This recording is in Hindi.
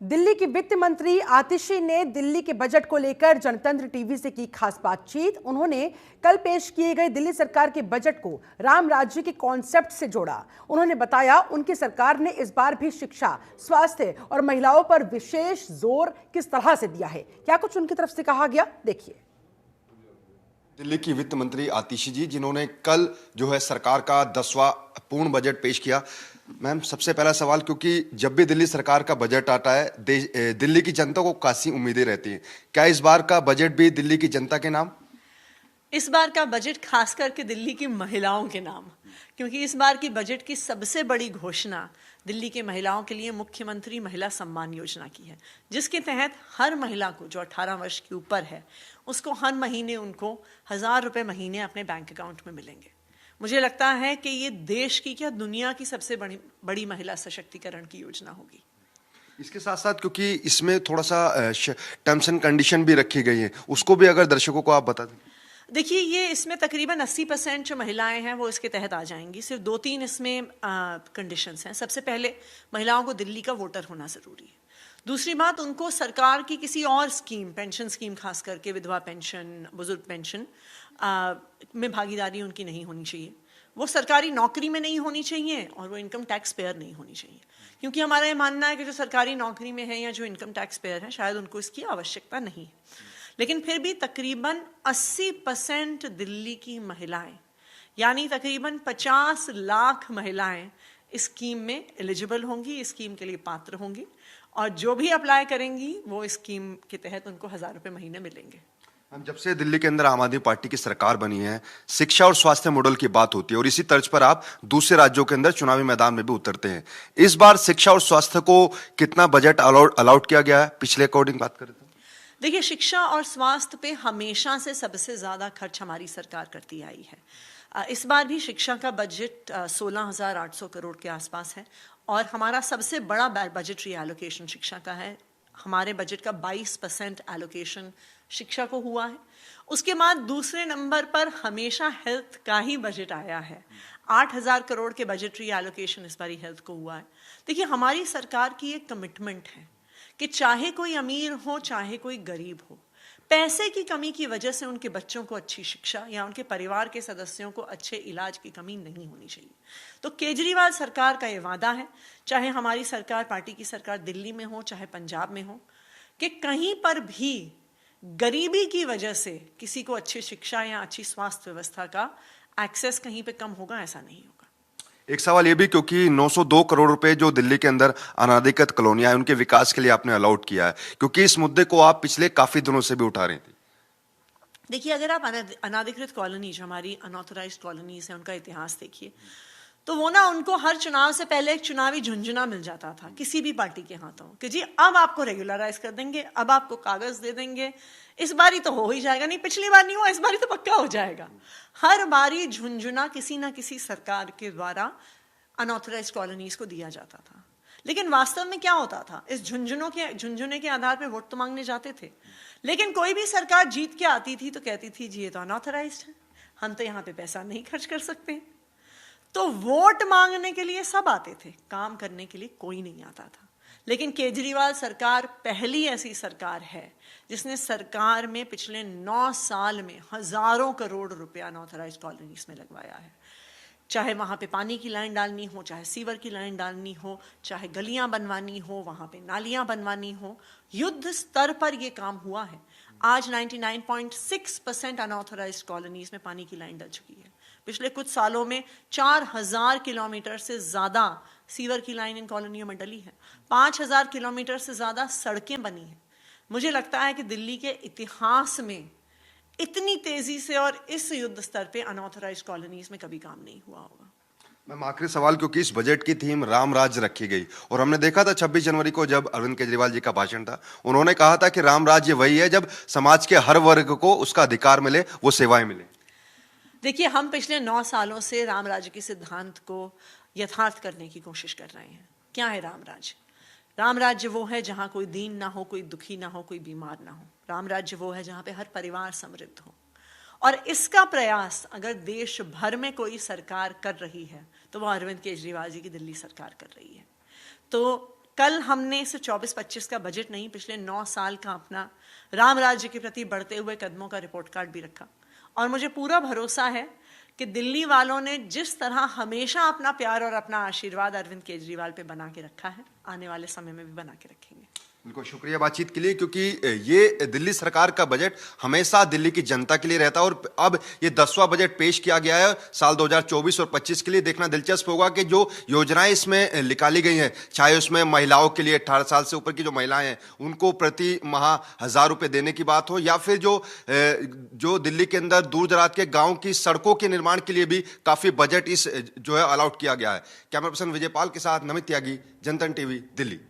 दिल्ली की वित्त मंत्री आतिशी ने दिल्ली के बजट को लेकर जनतंत्र टीवी से की खास बातचीत। उन्होंने कल पेश किए गए दिल्ली सरकार के बजट को राम राज्य के कॉन्सेप्ट से जोड़ा। उन्होंने बताया उनकी सरकार ने इस बार भी शिक्षा, स्वास्थ्य और महिलाओं पर विशेष जोर किस तरह से दिया है। क्या कुछ उनकी तरफ से कहा गया, देखिए। दिल्ली की वित्त मंत्री आतिशी जी, जिन्होंने कल जो है सरकार का 10वां पूर्ण बजट पेश किया। मैम, सबसे पहला सवाल, क्योंकि जब भी दिल्ली सरकार का बजट आता है दिल्ली की जनता को काफी उम्मीदें रहती हैं। क्या इस बार का बजट भी दिल्ली की जनता के नाम? इस बार का बजट खास करके दिल्ली की महिलाओं के नाम, क्योंकि इस बार की बजट की सबसे बड़ी घोषणा दिल्ली के महिलाओं के लिए मुख्यमंत्री महिला सम्मान योजना की है, जिसके तहत हर महिला को जो 18 वर्ष के ऊपर है उसको हर महीने उनको 1000 रुपये महीने अपने बैंक अकाउंट में मिलेंगे। मुझे लगता है कि ये देश की क्या दुनिया की सबसे बड़ी महिला सशक्तिकरण की योजना होगी। इसके साथ साथ क्योंकि इसमें थोड़ा सा टर्म्स एंड कंडीशन भी रखी गई है, उसको भी अगर दर्शकों को आप बता दें। देखिए, ये इसमें तकरीबन 80% जो महिलाएं हैं वो इसके तहत आ जाएंगी। सिर्फ 2-3 इसमें कंडीशंस हैं। सबसे पहले महिलाओं को दिल्ली का वोटर होना ज़रूरी है। दूसरी बात, उनको सरकार की किसी और स्कीम, पेंशन स्कीम खास करके विधवा पेंशन, बुजुर्ग पेंशन में भागीदारी उनकी नहीं होनी चाहिए। वो सरकारी नौकरी में नहीं होनी चाहिए और वो इनकम टैक्स पेयर नहीं होनी चाहिए, क्योंकि हमारा ये मानना है कि जो सरकारी नौकरी में है या जो इनकम टैक्स पेयर है शायद उनको इसकी आवश्यकता नहीं है। लेकिन फिर भी तकरीबन 80% दिल्ली की महिलाएं, यानी तकरीबन 50 लाख महिलाएं इस स्कीम में एलिजिबल होंगी, इस स्कीम के लिए पात्र होंगी, और जो भी अप्लाई करेंगी वो इस स्कीम के तहत उनको 1000 रुपये महीने मिलेंगे। हम जब से दिल्ली के अंदर आम आदमी पार्टी की सरकार बनी है, शिक्षा और स्वास्थ्य मॉडल की बात होती है और इसी तर्ज पर आप दूसरे राज्यों के अंदर चुनावी मैदान में भी उतरते हैं। इस बार शिक्षा और स्वास्थ्य को कितना बजट अलाउट किया गया है? पिछले अकॉर्डिंग बात करें तो देखिए, शिक्षा और स्वास्थ्य पे हमेशा से सबसे ज़्यादा खर्च हमारी सरकार करती आई है। इस बार भी शिक्षा का बजट 16,800 करोड़ के आसपास है और हमारा सबसे बड़ा बजटरी एलोकेशन शिक्षा का है। हमारे बजट का 22% एलोकेशन शिक्षा को हुआ है। उसके बाद दूसरे नंबर पर हमेशा हेल्थ का ही बजट आया है। 8,000 करोड़ के बजटरी एलोकेशन इस बार हेल्थ को हुआ है। देखिए, हमारी सरकार की एक कमिटमेंट है कि चाहे कोई अमीर हो चाहे कोई गरीब हो, पैसे की कमी की वजह से उनके बच्चों को अच्छी शिक्षा या उनके परिवार के सदस्यों को अच्छे इलाज की कमी नहीं होनी चाहिए। तो केजरीवाल सरकार का ये वादा है, चाहे हमारी सरकार, पार्टी की सरकार दिल्ली में हो चाहे पंजाब में हो, कि कहीं पर भी गरीबी की वजह से किसी को अच्छी शिक्षा या अच्छी स्वास्थ्य व्यवस्था का एक्सेस कहीं पे कम होगा, ऐसा नहीं होगा। एक सवाल ये भी, क्योंकि 902 करोड़ रुपए जो दिल्ली के अंदर अनाधिकृत कॉलोनियां हैं उनके विकास के लिए आपने अलाउट किया है, क्योंकि इस मुद्दे को आप पिछले काफी दिनों से भी उठा रहे थे। देखिए, अगर आप अनाधिकृत कॉलोनी, जो हमारी अनऑथराइज्ड कॉलोनीज है, उनका इतिहास देखिए तो वो ना, उनको हर चुनाव से पहले एक चुनावी झुंझुना मिल जाता था किसी भी पार्टी के हाथों कि जी अब आपको रेगुलराइज कर देंगे, अब आपको कागज दे देंगे, इस बारी तो हो ही जाएगा, नहीं पिछली बार नहीं हुआ, इस बारी तो पक्का हो जाएगा। हर बारी झुंझुना किसी ना किसी सरकार के द्वारा अनऑथराइज्ड कॉलोनीज को दिया जाता था। लेकिन वास्तव में क्या होता था, इस झुंझुने के आधार पे वोट तो मांगने जाते थे, लेकिन कोई भी सरकार जीत के आती थी तो कहती थी जी ये तो अनऑथराइज्ड है, हम तो यहाँ पे पैसा नहीं खर्च कर सकते। तो वोट मांगने के लिए सब आते थे, काम करने के लिए कोई नहीं आता था। लेकिन केजरीवाल सरकार पहली ऐसी सरकार है जिसने सरकार में पिछले 9 साल में हजारों करोड़ रुपया अनऑथराइज्ड कॉलोनीज में लगवाया है। चाहे वहाँ पे पानी की लाइन डालनी हो, चाहे सीवर की लाइन डालनी हो, चाहे गलियां बनवानी हो, वहाँ पे नालियां बनवानी हो, युद्ध स्तर पर ये काम हुआ है। आज 99.6% अनऑथराइज्ड कॉलोनीज में पानी की लाइन डल चुकी है। पिछले कुछ सालों में 4000 किलोमीटर से ज़्यादा सीवर की लाइन इन कॉलोनियों में डली है। 5000 किलोमीटर से ज़्यादा सड़कें बनी हैं। मुझे लगता है कि दिल्ली के इतिहास में इतनी तेजी से और इस युद्ध स्तर पे अनऑथराइज्ड कॉलोनीज में कभी काम नहीं हुआ होगा। मैम, आखिरी सवाल, क्योंकि इस बजट की थीम राम राज्य रखी गई और हमने देखा था 26 जनवरी को जब अरविंद केजरीवाल जी का भाषण था, उन्होंने कहा था कि राम राज्य वही है जब समाज के हर वर्ग को उसका अधिकार मिले, वो सेवाएं मिले। देखिए, हम पिछले 9 सालों से राम राज्य के सिद्धांत को यथार्थ करने की कोशिश कर रहे हैं। क्या है राम राज्य? राम राज्य वो है जहाँ कोई दीन ना हो, कोई दुखी ना हो, कोई बीमार ना हो। राम राज्य वो है जहाँ पे हर परिवार समृद्ध हो। और इसका प्रयास अगर देश भर में कोई सरकार कर रही है तो वो अरविंद केजरीवाल जी की दिल्ली सरकार कर रही है। तो कल हमने सिर्फ 24-25 का बजट नहीं, पिछले 9 साल का अपना राम राज्य के प्रति बढ़ते हुए कदमों का रिपोर्ट कार्ड भी रखा। और मुझे पूरा भरोसा है कि दिल्ली वालों ने जिस तरह हमेशा अपना प्यार और अपना आशीर्वाद अरविंद केजरीवाल पे बना के रखा है, आने वाले समय में भी बना के रखेंगे। बिल्कुल शुक्रिया बातचीत के लिए, क्योंकि ये दिल्ली सरकार का बजट हमेशा दिल्ली की जनता के लिए रहता है और अब ये 10वां बजट पेश किया गया है साल 2024 और 25 के लिए। देखना दिलचस्प होगा कि जो योजनाएं इसमें निकाली गई हैं, चाहे उसमें महिलाओं के लिए 18 साल से ऊपर की जो महिलाएं हैं उनको प्रति माह 1000 रुपये देने की बात हो, या फिर जो दिल्ली के अंदर दूर दराज के गाँव की सड़कों के निर्माण के लिए भी काफी बजट इस जो है अलॉट किया गया है। कैमरा पर्सन विजयपाल के साथ नमित त्यागी, जनतन टीवी, दिल्ली।